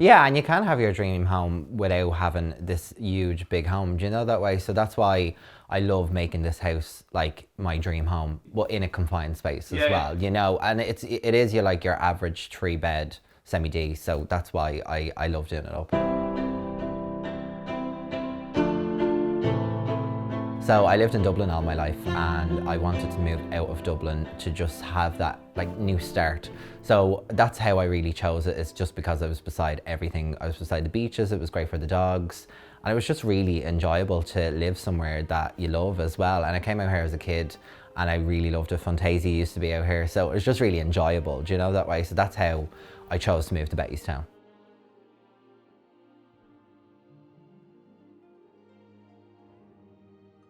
Yeah, and you can have your dream home without having this huge big home. Do you know that way? So that's why I love making this house like my dream home, but in a confined space as well. You know, and it is your like your average 3 bed semi D. So that's why I love doing it up. So I lived in Dublin all my life and I wanted to move out of Dublin to just have that like new start. So that's how I really chose it. It's just because I was beside everything. I was beside the beaches, it was great for the dogs. And it was just really enjoyable to live somewhere that you love as well. And I came out here as a kid and I really loved it. Fantasia used to be out here. So it was just really enjoyable, do you know that way? So that's how I chose to move to Bettystown.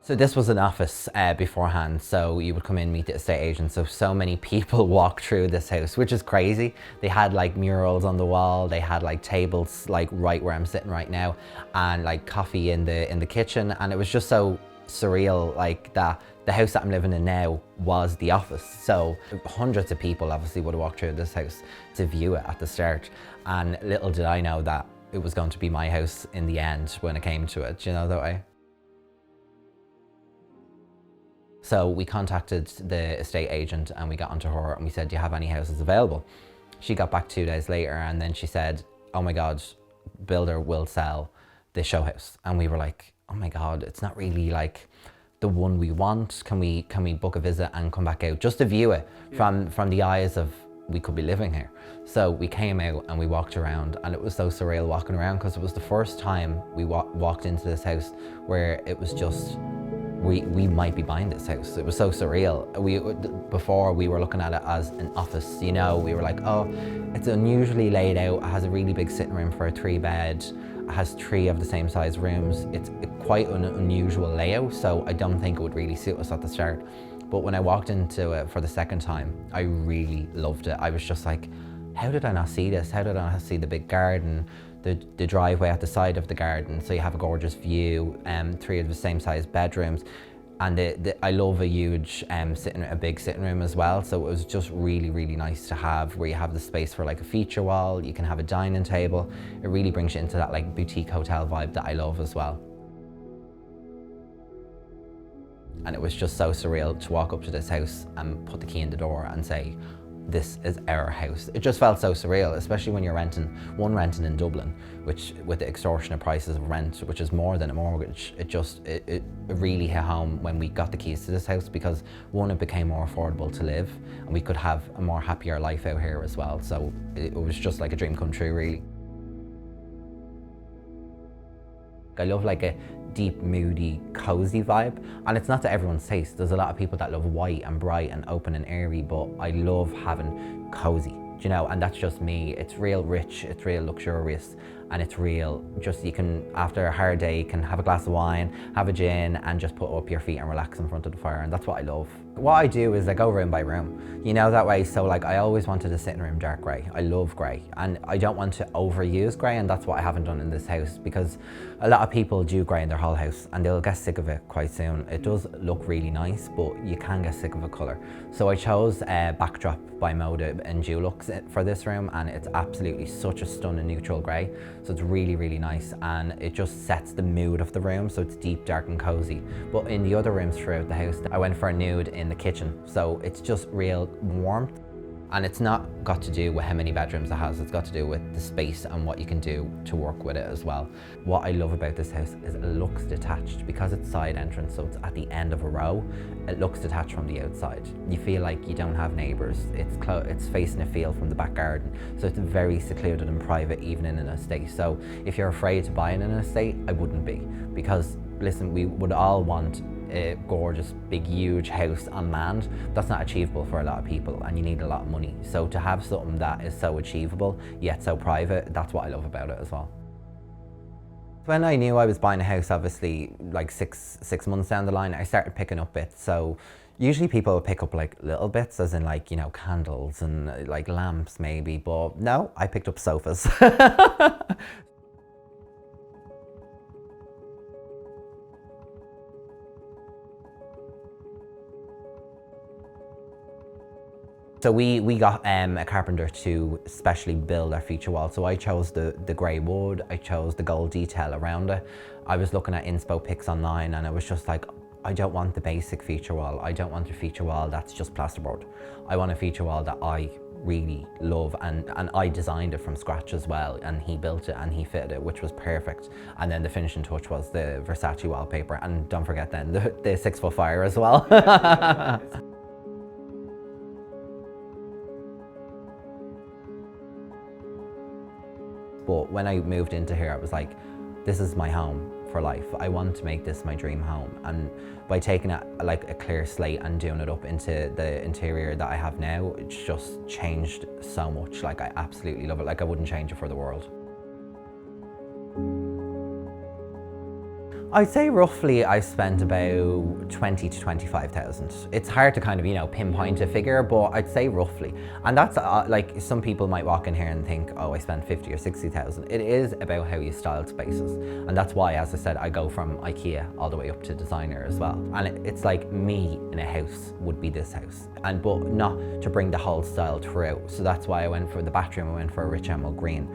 So this was an office beforehand, so you would come in, meet the estate agent. So many people walk through this house, which is crazy. They had like murals on the wall, they had like tables like right where I'm sitting right now, and like coffee in the kitchen, and it was just so surreal, like that the house that I'm living in now was the office. So hundreds of people obviously would have walked through this house to view it at the start, and little did I know that it was going to be my house in the end when it came to it, you know that way? So we contacted the estate agent and we got onto her and we said, do you have any houses available? She got back 2 days later and then she said, oh my God, builder will sell the show house. And we were like, oh my God, it's not really like the one we want. Can we book a visit and come back out just to view it from the eyes of we could be living here? So we came out and we walked around and it was so surreal walking around because it was the first time we walked into this house where it was just, we might be buying this house. It was so surreal. Before we were looking at it as an office, you know, we were like, oh, it's unusually laid out. It has a really big sitting room for a 3 bed. It has 3 of the same size rooms. It's quite an unusual layout, so I don't think it would really suit us at the start. But when I walked into it for the second time, I really loved it. I was just like, how did I not see this? How did I not see the big garden? The driveway at the side of the garden, so you have a gorgeous view, 3 of the same size bedrooms, and I love a huge a big sitting room as well. So it was just really, really nice to have, where you have the space for like a feature wall, you can have a dining table. It really brings you into that like boutique hotel vibe that I love as well. And it was just so surreal to walk up to this house and put the key in the door and say, this is our house. It just felt so surreal, especially when you're renting in Dublin, which with the extortionate prices of rent, which is more than a mortgage. It really hit home when we got the keys to this house, because one, it became more affordable to live and we could have a more happier life out here as well. So it was just like a dream come true, really. I love like a deep, moody, cozy vibe, and it's not to everyone's taste. There's a lot of people that love white and bright and open and airy, but I love having cozy, you know, and that's just me. It's real rich, it's real luxurious, and it's real just, you can, after a hard day, you can have a glass of wine, have a gin, and just put up your feet and relax in front of the fire, and that's what I love. What I do is I go room by room, you know, that way. So like I always wanted a sitting room dark grey. I love grey, and I don't want to overuse grey, and that's what I haven't done in this house, because a lot of people do grey in their whole house and they'll get sick of it quite soon. It does look really nice, but you can get sick of a colour. So I chose Backdrop by Moda and Dulux for this room, and it's absolutely such a stunning neutral grey. So it's really, really nice, and it just sets the mood of the room, so it's deep, dark and cozy. But in the other rooms throughout the house, I went for a nude in the kitchen, so it's just real warmth. And it's not got to do with how many bedrooms it has, it's got to do with the space and what you can do to work with it as well. What I love about this house is it looks detached, because it's side entrance, so it's at the end of a row. It looks detached from the outside. You feel like you don't have neighbours. It's facing a field from the back garden, so it's very secluded and private, even in an estate. So if you're afraid to buy in an estate, I wouldn't be, because listen, we would all want a gorgeous, big, huge house on land. That's not achievable for a lot of people, and you need a lot of money. So to have something that is so achievable yet so private, that's what I love about it as well. When I knew I was buying a house, obviously like six months down the line, I started picking up bits. So usually people will pick up like little bits, as in like, you know, candles and like lamps maybe, but no, I picked up sofas. So we got a carpenter to specially build our feature wall. So I chose the grey wood, I chose the gold detail around it. I was looking at inspo pics online and I was just like, I don't want the basic feature wall. I don't want a feature wall that's just plasterboard. I want a feature wall that I really love, and I designed it from scratch as well, and he built it and he fitted it, which was perfect. And then the finishing touch was the Versace wallpaper, and don't forget then the 6-foot fire as well. But when I moved into here, I was like, this is my home for life. I want to make this my dream home. And by taking it like a clear slate and doing it up into the interior that I have now, it's just changed so much. Like, I absolutely love it. Like, I wouldn't change it for the world. I'd say roughly I spent about 20 to 25,000. It's hard to kind of, you know, pinpoint a figure, but I'd say roughly. And that's like, some people might walk in here and think, oh, I spent 50 or 60,000. It is about how you style spaces. And that's why, as I said, I go from IKEA all the way up to designer as well. And it's like me in a house would be this house, but not to bring the whole style throughout. So that's why I went for the bathroom, I went for a rich emerald green.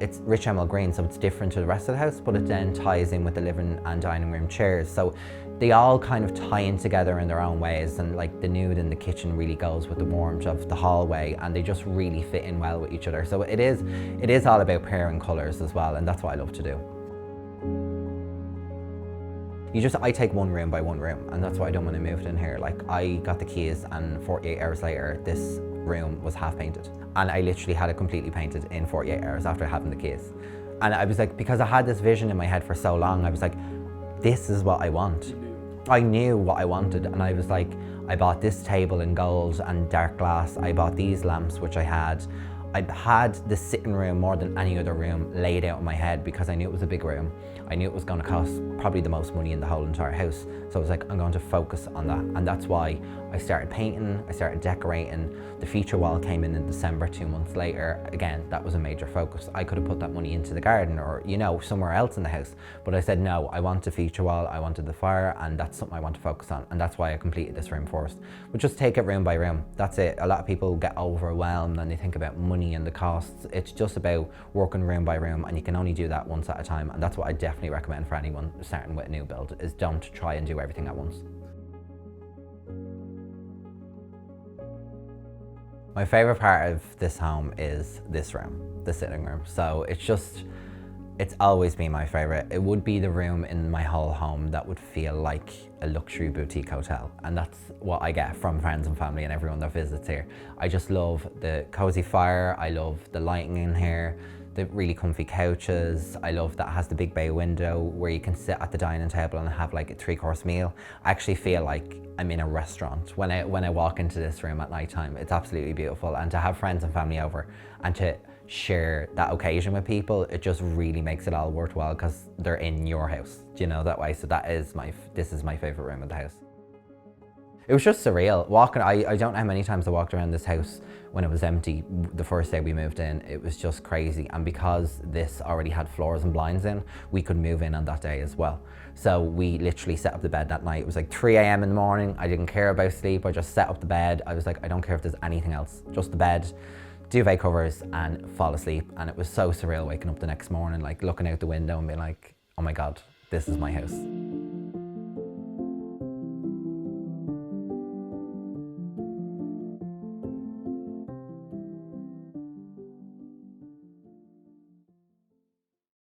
It's rich emerald green, so it's different to the rest of the house, but it then ties in with the living and dining room chairs. So they all kind of tie in together in their own ways, and like the nude in the kitchen really goes with the warmth of the hallway, and they just really fit in well with each other. So it is all about pairing colours as well, and that's what I love to do. I take one room by one room, and that's what I done when I moved in here. Like, I got the keys and 48 hours later, this room was half painted. And I literally had it completely painted in 48 hours after having the keys. And I was like, because I had this vision in my head for so long, I was like, this is what I want. I knew what I wanted, and I was like, I bought this table in gold and dark glass. I bought these lamps, which I had the sitting room more than any other room laid out in my head, because I knew it was a big room. I knew it was going to cost probably the most money in the whole entire house. So I was like, I'm going to focus on that. And that's why I started painting, I started decorating. The feature wall came in December, 2 months later. Again, that was a major focus. I could have put that money into the garden or, you know, somewhere else in the house. But I said, no, I want a feature wall, I wanted the fire, and that's something I want to focus on. And that's why I completed this room first. But just take it room by room. That's it. A lot of people get overwhelmed and they think about money and the costs. It's just about working room by room, and you can only do that once at a time. And that's what I definitely recommend for anyone starting with a new build, is don't try and do everything at once. My favourite part of this home is this room, the sitting room. So it's always been my favourite. It would be the room in my whole home that would feel like a luxury boutique hotel. And that's what I get from friends and family and everyone that visits here. I just love the cosy fire. I love the lighting in here, the really comfy couches. I love that it has the big bay window where you can sit at the dining table and have like a 3-course meal. I actually feel like I'm in a restaurant when I walk into this room at night time. It's absolutely beautiful. And to have friends and family over and to share that occasion with people, it just really makes it all worthwhile, because they're in your house, you know, that way. So this is my favorite room of the house. It was just surreal walking. I don't know how many times I walked around this house when it was empty the first day we moved in. It was just crazy. And because this already had floors and blinds in, we could move in on that day as well. So we literally set up the bed that night. It was like 3 a.m. in the morning. I didn't care about sleep. I just set up the bed. I was like, I don't care if there's anything else, just the bed, duvet covers, and fall asleep. And it was so surreal waking up the next morning, like looking out the window and being like, oh my God, this is my house.